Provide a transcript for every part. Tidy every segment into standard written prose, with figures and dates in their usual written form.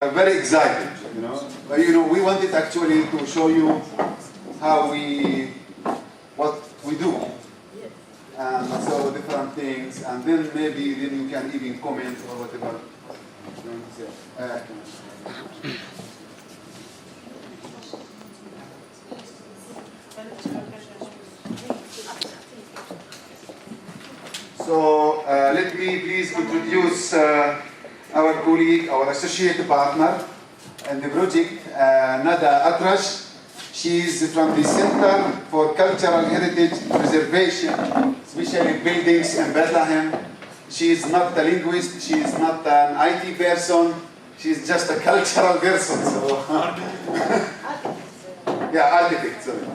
Very excited, we wanted actually to show you what we do, and so different things, and then maybe you can even comment or whatever you want to say. So let me please introduce our colleague, our associate partner in the project, Nada Atrash. She is from the Center for Cultural Heritage Preservation, especially buildings in Bethlehem. She is not a linguist, she is not an IT person, she is just a cultural person. So yeah, architect, sorry.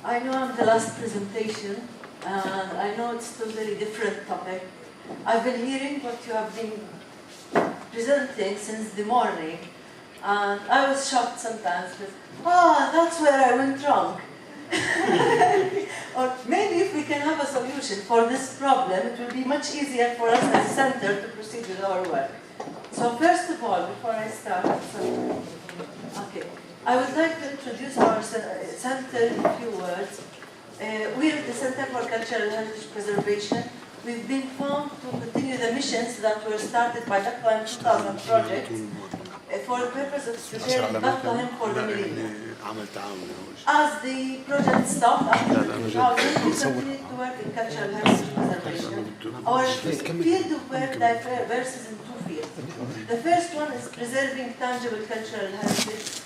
I know I'm the last presentation, and I know it's a totally different topic. I've been hearing what you have been presenting since the morning, and I was shocked sometimes with, that's where I went wrong. Or maybe if we can have a solution for this problem, it will be much easier for us as a center to proceed with our work. So first of all, before I start, I would like to introduce our center in a few words. We are the Center for Cultural Heritage Preservation. We've been formed to continue the missions that were started by Bethlehem 2000 project for the purpose of preparing Bethlehem for the millennium. As the project stopped after 2000, we continued to work in cultural heritage preservation. Our field of work diverges in two fields. The first one is preserving tangible cultural heritage,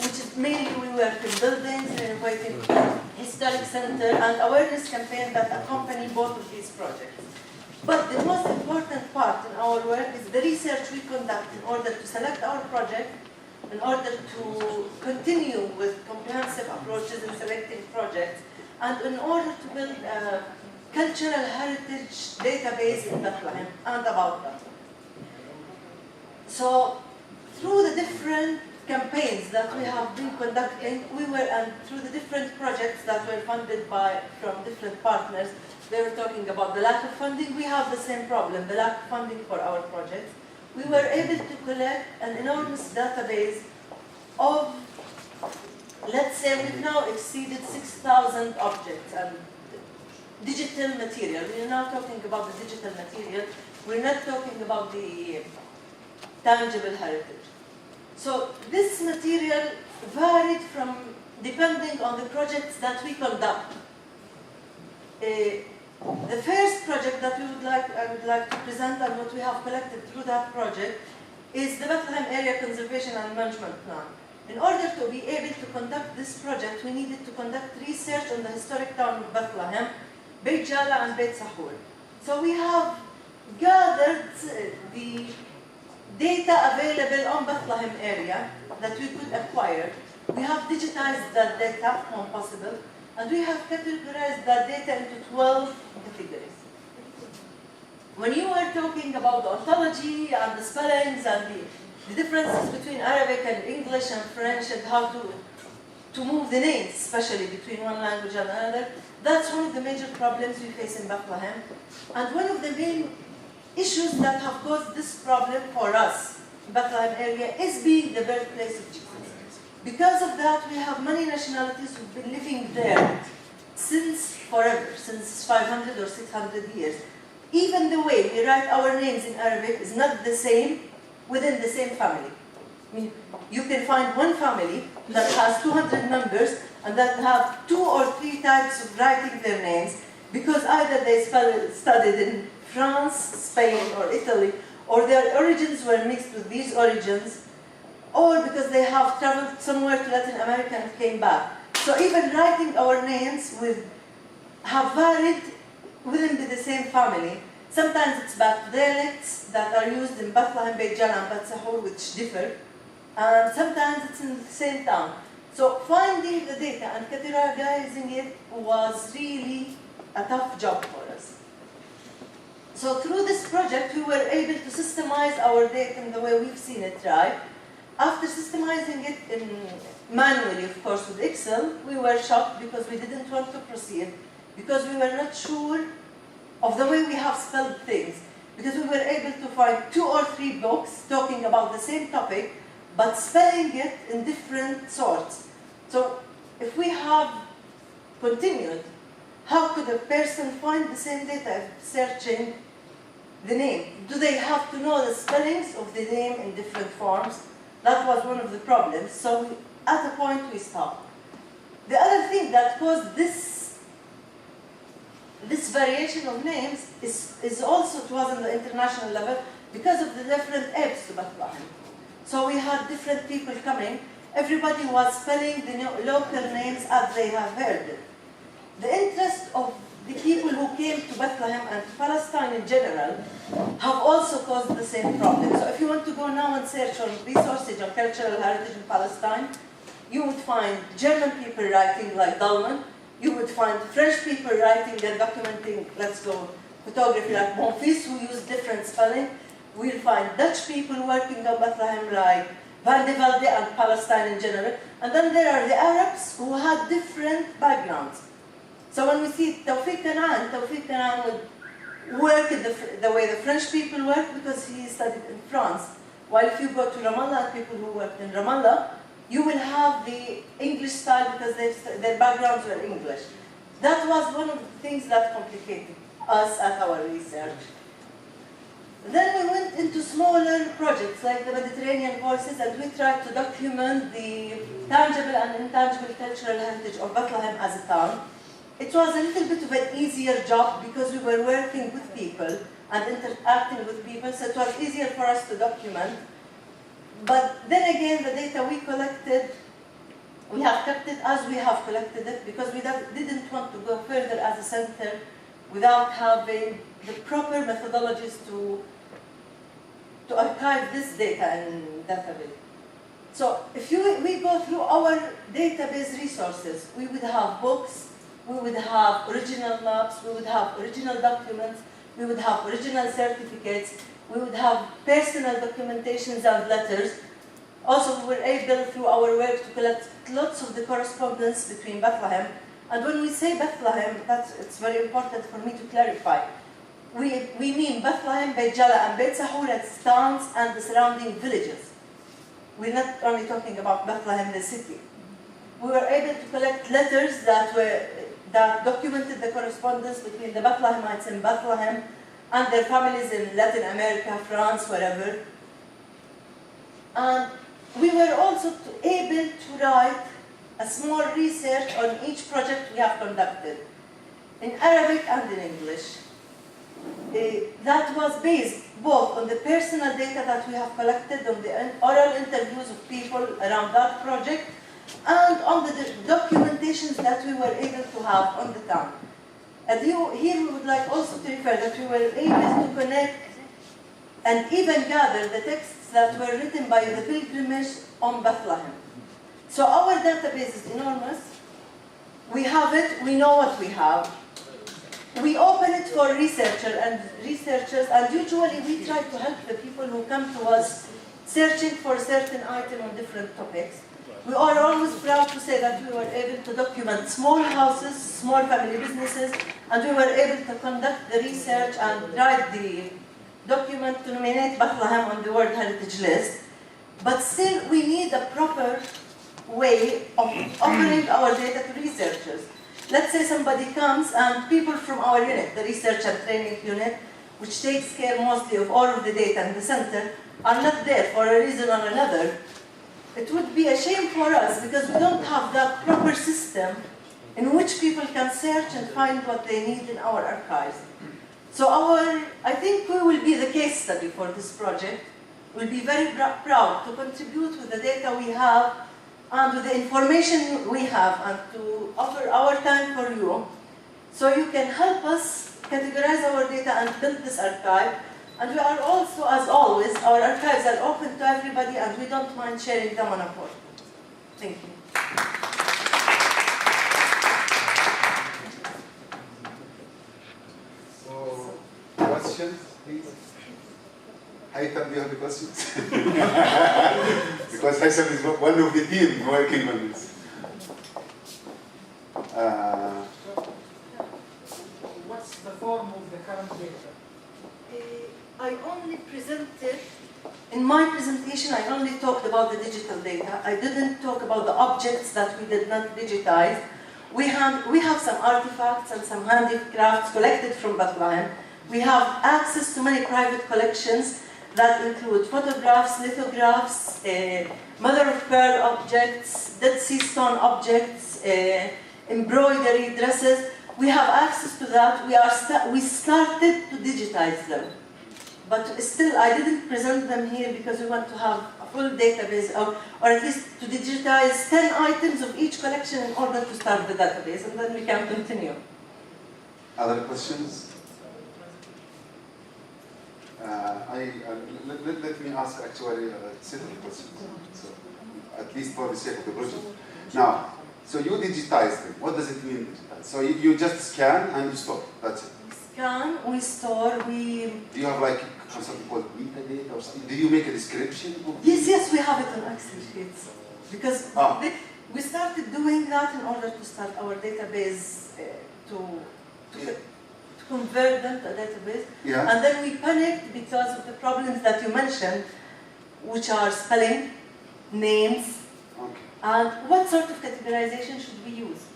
which is mainly we work in buildings, renovating historic center, and awareness campaign that accompany both of these projects. But the most important part in our work is the research we conduct in order to select our project, in order to continue with comprehensive approaches in selecting projects, and in order to build a cultural heritage database in Bethlehem and about Bethlehem. So, through the different campaigns that we have been conducting, and through the different projects that were funded from different partners, they were talking about the lack of funding. We have the same problem, the lack of funding for our projects. We were able to collect an enormous database of, let's say we've now exceeded 6,000 objects and digital material. We are now talking about the digital material. We're not talking about the tangible heritage. So this material varied depending on the projects that we conduct. The first project that I would like to present and what we have collected through that project is the Bethlehem Area Conservation and Management Plan. In order to be able to conduct this project, we needed to conduct research on the historic town of Bethlehem, Beit Jala and Beit Sahur. So we have gathered the data available on Bethlehem area that we could acquire. We have digitized that data when possible, and we have categorized that data into 12 categories. When you were talking about the ontology and the spellings and the differences between Arabic and English and French and how to move the names, especially between one language and another, that's one of the major problems we face in Bethlehem. And one of the main issues that have caused this problem for us, Bethlehem area, is being the birthplace of Jesus. Because of that, we have many nationalities who've been living there since forever, since 500 or 600 years. Even the way we write our names in Arabic is not the same within the same family. I mean, you can find one family that has 200 members and that have 2 or 3 types of writing their names because either they studied in France, Spain, or Italy, or their origins were mixed with these origins, or because they have traveled somewhere to Latin America and came back. So even writing our names have varied within the same family. Sometimes it's back dialects that are used in Bethlehem, Beit Jala, and Beit Sahur, which differ, and sometimes it's in the same town. So finding the data and categorizing it was really a tough job for us. So through this project, we were able to systemize our data in the way we've seen it, right? After systemizing it manually, of course, with Excel, we were shocked because we didn't want to proceed, because we were not sure of the way we have spelled things, because we were able to find 2 or 3 books talking about the same topic, but spelling it in different sorts. So if we have continued, how could a person find the same data searching the name? Do they have to know the spellings of the name in different forms? That was one of the problems. So at a point we stopped. The other thing that caused this variation of names is also, it was on the international level, because of the different ebbs to Bethlehem. So we had different people coming. Everybody was spelling the local names as they have heard it. The interest of the people who came to Bethlehem and to Palestine in general have also caused the same problem. So if you want to go now and search on resources on cultural heritage in Palestine, you would find German people writing like Dalman. You would find French people writing and documenting, let's go, photography like Bonfils, who use different spelling. We'll find Dutch people working on Bethlehem like Van de Velde and Palestine in general. And then there are the Arabs who had different backgrounds. So when we see Tawfiq Kanaan would work in the way the French people work because he studied in France. While if you go to Ramallah and people who worked in Ramallah, you will have the English style because their backgrounds were English. That was one of the things that complicated us at our research. Then we went into smaller projects like the Mediterranean Voices, and we tried to document the tangible and intangible cultural heritage of Bethlehem as a town. It was a little bit of an easier job because we were working with people and interacting with people, so it was easier for us to document. But then again, the data we collected, we have kept it as we have collected it because we didn't want to go further as a center without having the proper methodologies to archive this data in database. So if we go through our database resources, we would have books, we would have original maps, we would have original documents, we would have original certificates, we would have personal documentations and letters. Also, we were able, through our work, to collect lots of the correspondence between Bethlehem. And when we say Bethlehem, it's very important for me to clarify. We mean Bethlehem, Beit Jala, and Beit Sahur as towns and the surrounding villages. We're not only talking about Bethlehem, the city. We were able to collect letters that documented the correspondence between the Bethlehemites in Bethlehem and their families in Latin America, France, wherever. And we were also able to write a small research on each project we have conducted, in Arabic and in English. That was based both on the personal data that we have collected, on the oral interviews of people around that project, and on the documentations that we were able to have on the town. And here we would like also to refer that we were able to connect and even gather the texts that were written by the pilgrimage on Bethlehem. So our database is enormous. We have it, we know what we have. We open it for researchers, and usually we try to help the people who come to us searching for a certain item on different topics. We are always proud to say that we were able to document small houses, small family businesses, and we were able to conduct the research and write the document to nominate Bethlehem on the World Heritage List. But still, we need a proper way of offering our data to researchers. Let's say somebody comes and people from our unit, the Research and Training Unit, which takes care mostly of all of the data in the center, are not there for a reason or another. It would be a shame for us because we don't have that proper system in which people can search and find what they need in our archives. So I think we will be the case study for this project. We'll be very proud to contribute with the data we have and with the information we have and to offer our time for you so you can help us categorize our data and build this archive. And we are also, as always, our archives are open to everybody and we don't mind sharing them on a board. Thank you. So, questions, please? Haytham, do you have any questions? Because Haytham is one of the team working on this. What's the form of the current I only presented, in my presentation, I only talked about the digital data. I didn't talk about the objects that we did not digitize. We have some artifacts and some handicrafts collected from Bethlehem. We have access to many private collections that include photographs, lithographs, mother-of-pearl objects, Dead Sea stone objects, embroidery, dresses. We have access to that. We started to digitize them. But still, I didn't present them here because we want to have a full database, or at least to digitize 10 items of each collection in order to start the database, and then we can continue. Other questions? Let me ask actually a set of questions, so, at least for the sake of the project. Now, so you digitize them. What does it mean, digitize? So you just scan and you stop, that's it. Scan, we store, we... Do you have like something called metadata or something? Do you make a description of Yes, we have it on Excel sheets. Because we started doing that in order to start our database, to convert them to a database. Yeah. And then we panicked because of the problems that you mentioned, which are spelling, names, and what sort of categorization should we use?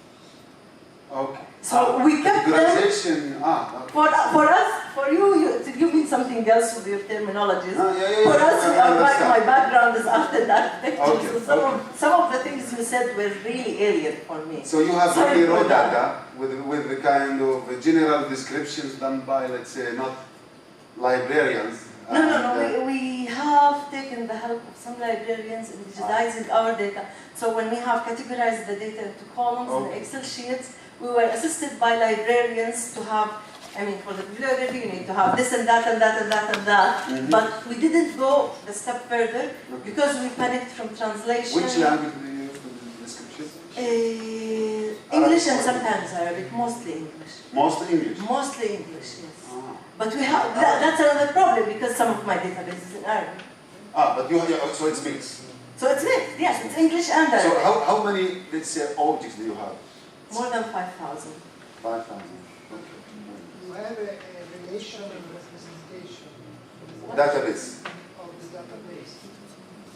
Okay. So we kept them. Categorization. For us, for you mean something else with your terminologies. Yeah, For us, I my background is after that picture. Okay, So some of the things you said were really alien for me. So you have really raw data with the kind of general descriptions done by, let's say, not librarians. No. We have taken the help of some librarians in digitizing our data. So when we have categorized the data into columns in Excel sheets, we were assisted by librarians to have, for the bibliography, you need to have this and that and that and that and that. Mm-hmm. But we didn't go a step further because we panicked from translation. Which language do you use for the description? English and sometimes Arabic, mostly English. Mostly English? Mostly English, yes. But we have, that's another problem because some of my database is in Arabic. But you have, so it's mixed? So it's mixed, yes, it's English and Arabic. So how many, let's say, objects do you have? More than 5,000. 5,000, okay. You have a relational representation database. of the database.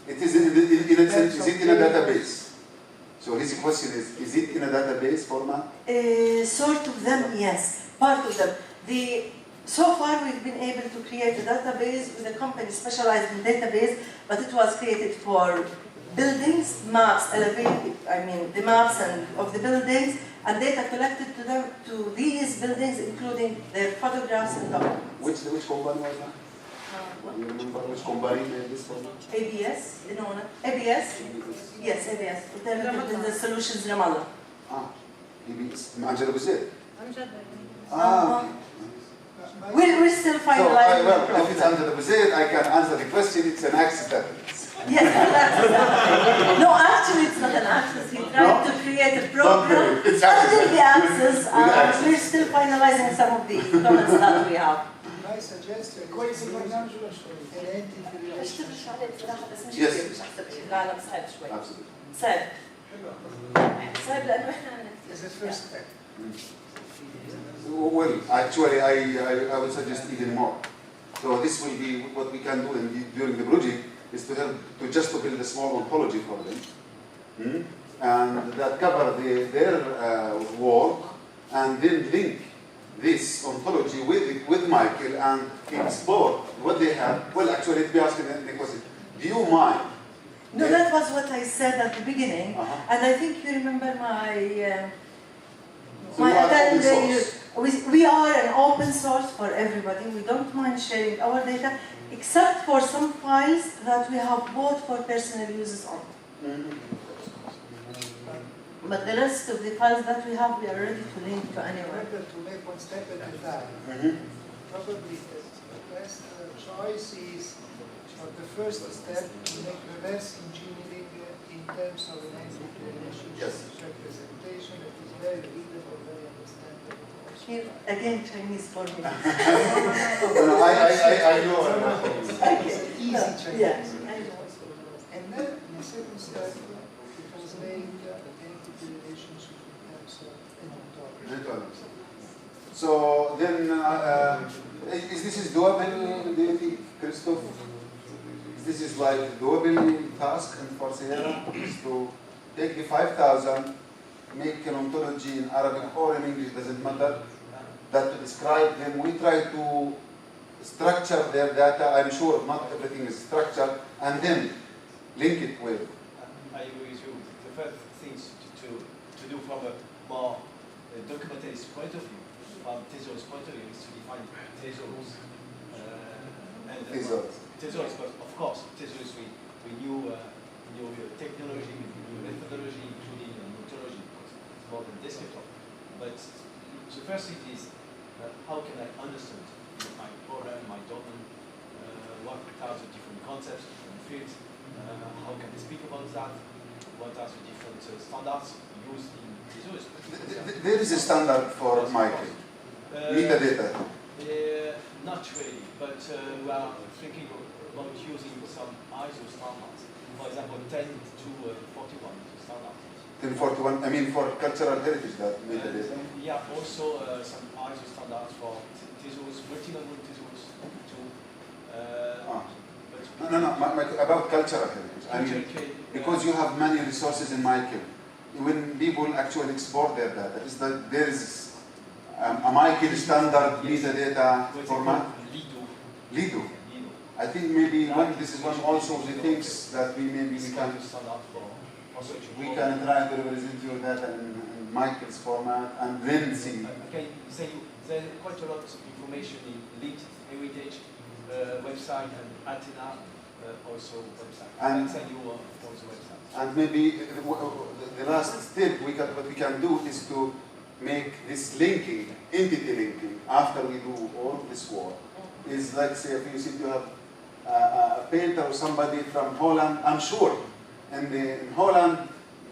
It is in a sense, is it in a database? So his question is it in a database format? Sort of them, yes. Part of them. So far we've been able to create a database with a company specialized in database, but it was created for buildings, maps, the maps of the buildings, and data collected to these buildings, including their photographs and documents. Which company was that? You remember which company made this format? ABS? No, not ABS? Yes, ABS. The Solutions Ramallah. ABS. Angela Buzet. Okay. We're still finalizing the process. If it's under the Buzet, I can answer the question. It's an access database. Yes, exactly. No, actually, it's not an access. He tried to create a program It's under the access, and access. we're still finalizing some of the comments that we have. I suggest an entity relationship. Yes. Absolutely. As a first step. Well, actually, I would suggest even more. So this will be what we can do during the project, is to help to just to build a small ontology for them, and that cover their work, and then link this ontology with Michael and explore what they have. Well, actually, let me ask you the question: do you mind? No, that was what I said at the beginning, and I think you remember my. We are an open source for everybody. We don't mind sharing our data, except for some files that we have bought for personal uses only. But the rest of the files that we have, we are ready to link to anyone. Remember to make one step at a time. Probably the best choice is, or the first step, to make reverse engineering in terms of an entity relationship representation that is very readable, very understandable. Here, again, Chinese for me. No, I know. It's an easy Chinese. Yes, I know. And then, in the second step, to translate the entity relationship in terms of an ontology. So then, is this doable, do you think, Christoph? This is like doable task and for Sierra is to take the 5,000, make an ontology in Arabic or in English, doesn't matter, that to describe them. We try to structure their data. I'm sure not everything is structured, and then link it with. I agree with you. The first thing to do from a more documentalist point of view, from Tezos point of view, is to define Tezos. Tezos, but of course, Tezos we knew technology, we knew methodology, including ontology, because it's more than desktop. But the first thing is, how can I understand my problem, my domain, what are the different concepts, different fields, how can I speak about that, what are the different standards used in Tezos. There is a standard for Michael, metadata. Not really, but we are thinking about using some ISO standards. For example, 10 to 41 standard. 1041, I mean for cultural heritage, that metadata. Yeah, also some ISO standards for Tezos, multi-level Tezos too. No, about cultural heritage. I mean, because you have many resources in Michael, when people actually export their data, is that there is a Michael standard metadata format? Lido. I think maybe this is one also of the things that we can try to represent your data in Michael's format and then see. Okay, say there's quite a lot of information in linked heritage website and Athena also website. And send you also website. And maybe the last step what we can do is to make this linking, entity linking, after we do all this work. Is like, say, if you see you have a painter or somebody from Holland, I'm sure in Holland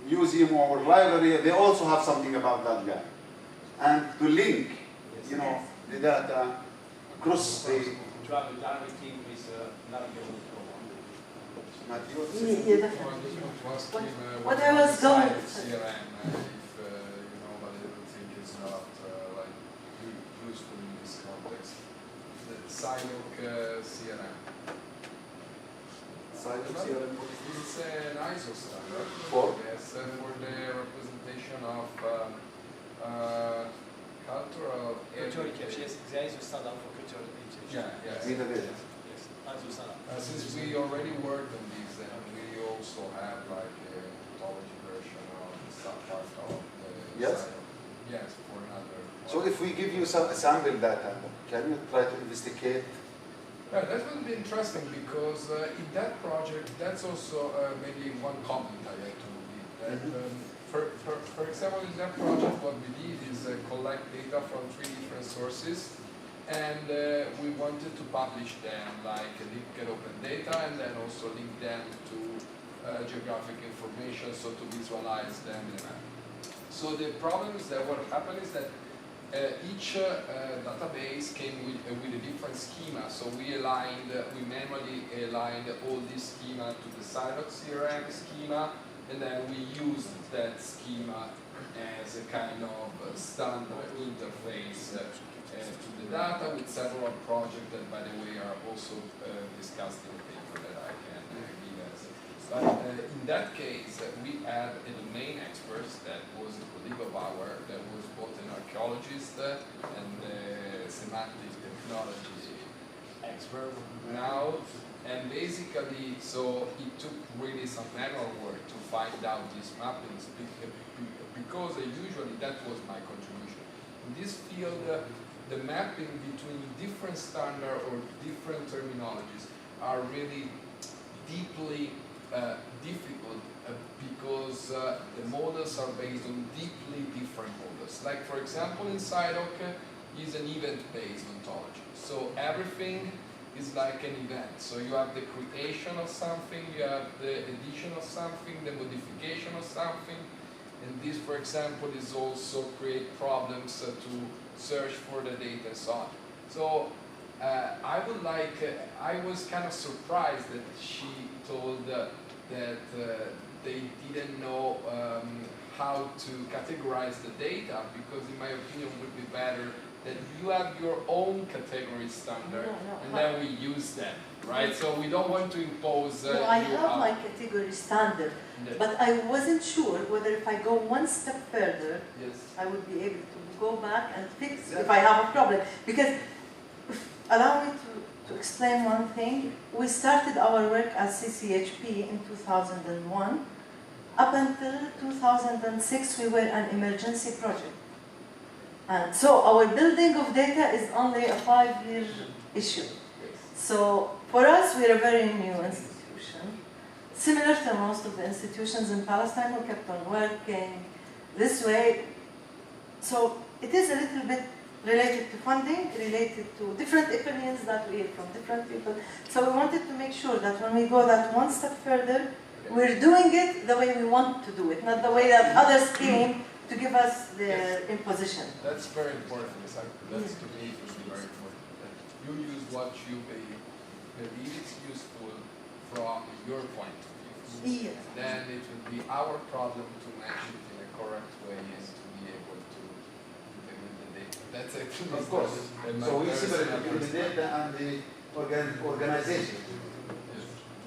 museum or library, they also have something about that guy. And to link, you know, the data across the... Travel directly with navigable What I was going... Siloc CRM. Siloc CRM? It's an ISO standard. For? Yes, for the representation of cultural heritage. Yes, there is a standard for cultural heritage. Yeah, yes. Yes, ISO standard. Since we already worked on this, and we also have like a ontology version of the subpart of the Yes. Siloc. Yes, for another. So if we give you some sample data, can you try to investigate? Yeah, that would be interesting because in that project, that's also maybe one comment I had to give. For example, in that project, what we did is collect data from 3 different sources, and we wanted to publish them, like link open data, and then also link them to geographic information, so to visualize them in a map. So the problem is that what happened is that each database came with a different schema. So we manually aligned all this schema to the Siloc CRM schema, and then we used that schema as a kind of standard interface to the data with several projects that, by the way, are also discussed in the paper that I can give as. But in that case, we had a domain expert that was a colleague of ours, that was both an archaeologist and a semantic technology expert now. And basically, so it took really some manual work to find out these mappings, because usually that was my contribution. In this field, the mapping between different standards or different terminologies are really deeply difficult because the models are based on deeply different models. Like, for example, in Siloc is an event-based ontology. So everything is like an event. So you have the creation of something, you have the addition of something, the modification of something, and this, for example, is also create problems to search for the data and so on. So I was kind of surprised that she told that they didn't know how to categorize the data, because in my opinion it would be better that you have your own category standard, No, and then we use them, right? So we don't want to impose. No, I have my category standard, but I wasn't sure whether if I go one step further, Yes. I would be able to go back and fix if I have a problem. Because, allow me to explain one thing. We started our work as CCHP in 2001. Up until 2006, we were an emergency project. And so our building of data is only a 5-year issue. So for us, we're a very new institution. Similar to most of the institutions in Palestine, we kept on working this way. So it is a little bit related to funding, related to different opinions that we hear from different people. So we wanted to make sure that when we go that one step further, we're doing it the way we want to do it, not the way that others came to give us their imposition. That's very important. That's to me it would be very important. That you use what you believe is useful from your point of view. Yes. Then it would be our problem to match it in a correct way and to be able to integrate the data. That's actually Of course. So we separate between the data and the organization.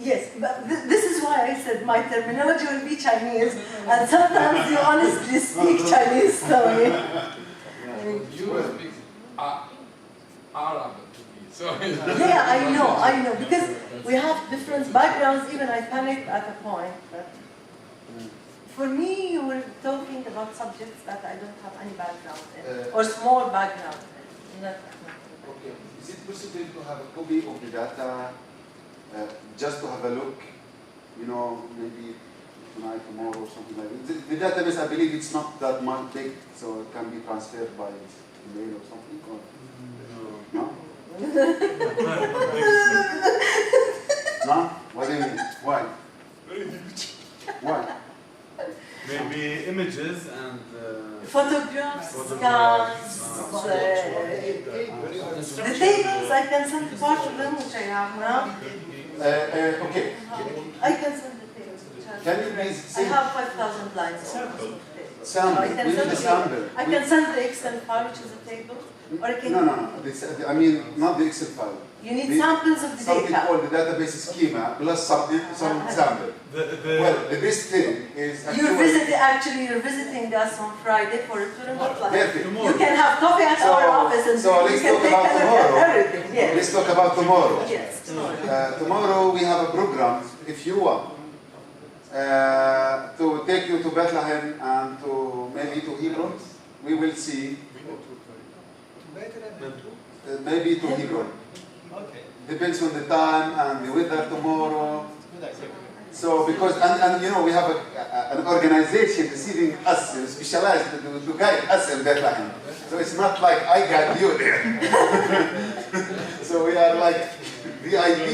Yes, but this is why I said my terminology will be Chinese, and sometimes you honestly speak Chinese, so You speak Arabic to me, so yeah, I know, because we have different backgrounds. Even I panicked at a point. But for me, you were talking about subjects that I don't have any background in, or small background in. Okay. Is it possible to have a copy of the data, just to have a look, you know, maybe tonight, tomorrow, or something like that? The database, I believe it's not that much big, so it can be transferred by email or something, or no? No? What do you mean? Why? Why? Maybe images and Photographs, scans, the tables, I can send part of them, which I have now. Okay. I can send the tables, which I have. Can you please I send have 5,000 lines. sample? We need a sample. I can send the Excel file, which is a table, or I can. No. I mean, not the Excel file. You need samples of the Something data. called the database schema plus some sample. Well, the best thing is You're visiting us on Friday for a tour in Bethlehem. Perfect. You can have coffee at our office and so you let's can talk take about a look tomorrow. at everything. Yes. Let's talk about tomorrow. Yes, tomorrow. Tomorrow we have a program, if you want, to take you to Bethlehem and to maybe to Hebron. We will see. Maybe to Hebron. Okay. Depends on the time and the weather tomorrow. Good idea. So because and you know we have an organization receiving us specialized to guide us in Bethlehem. So it's not like I got you there. So we are like VIP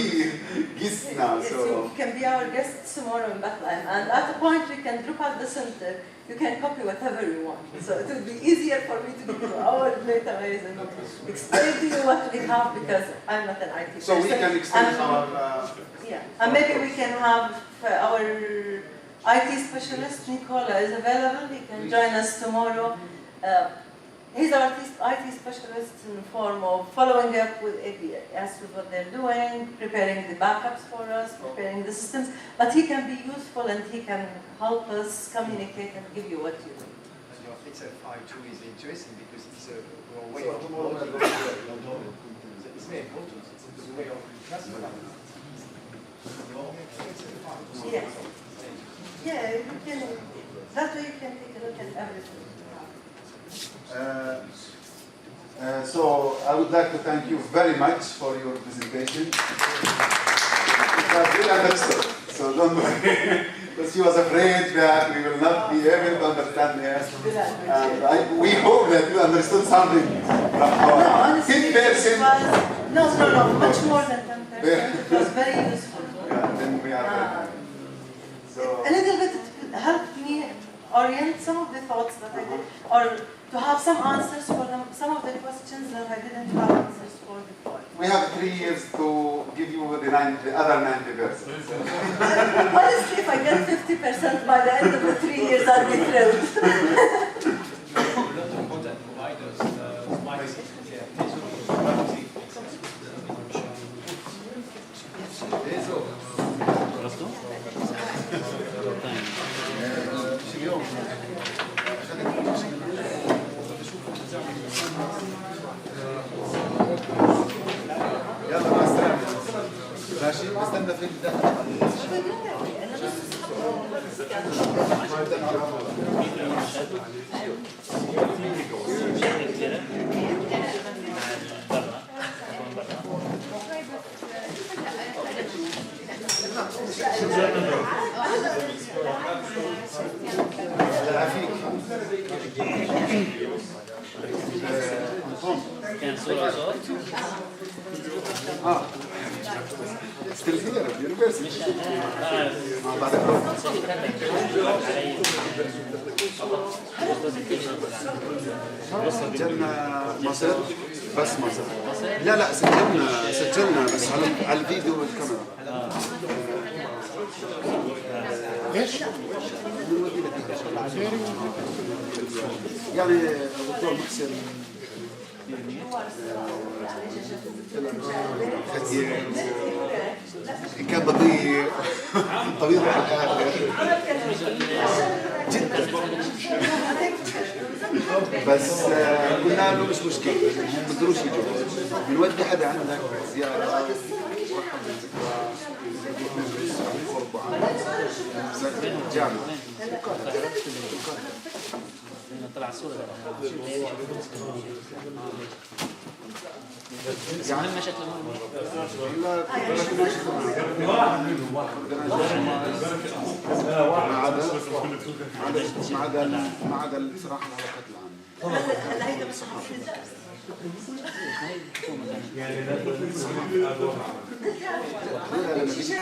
guests now. Yes, So you can be our guests tomorrow in Bethlehem, and at a point we can drop out the center. You can copy whatever you want. So it will be easier for me to go to our database and explain to you what we have because I'm not an IT person. so we can extend our. Yeah, and maybe we can have our IT specialist, Nicola, is available. He can join us tomorrow. He's our IT specialist in the form of following up with APS with what they're doing, preparing the backups for us, preparing the systems. But he can be useful and he can help us communicate and give you what you need. And your Excel file too is interesting because it's a way So of tomorrow we're loading. going It's very important. It's a way of classifying. Yes. Yeah, you can, that way you can take a look at everything. So I would like to thank you very much for your presentation. It was really understood, so don't worry. Because she was afraid that we will not be able to understand her. And we hope that you understood something from our No, honestly, 10%. it was, no, much more than 10%. It was very useful. Yeah, then we are so A little bit helped me orient some of the thoughts that I did, or to have some answers for them, some of the questions that I didn't have answers for before. we have 3 years to give you the other 90%. So. Honestly, if I get 50% by the end of the 3 years, I'll be thrilled. A lot of content providers might ماشي بستنى في كان صورة صور ستيل هير يونيفرسيتي بعد سجلنا مصر بس مصر لا سجلنا بس على الفيديو والكاميرا ايش؟ يعني الدكتور محسن خدير كان بطيء طويل على الآخر جدا بس قلنا له مش مشكلة هم بدروش يجوا بنودي حدا عندك زيارة جامعة طلع صورة يعني ما شكله ما عدا الصراحة العلاقات العامة.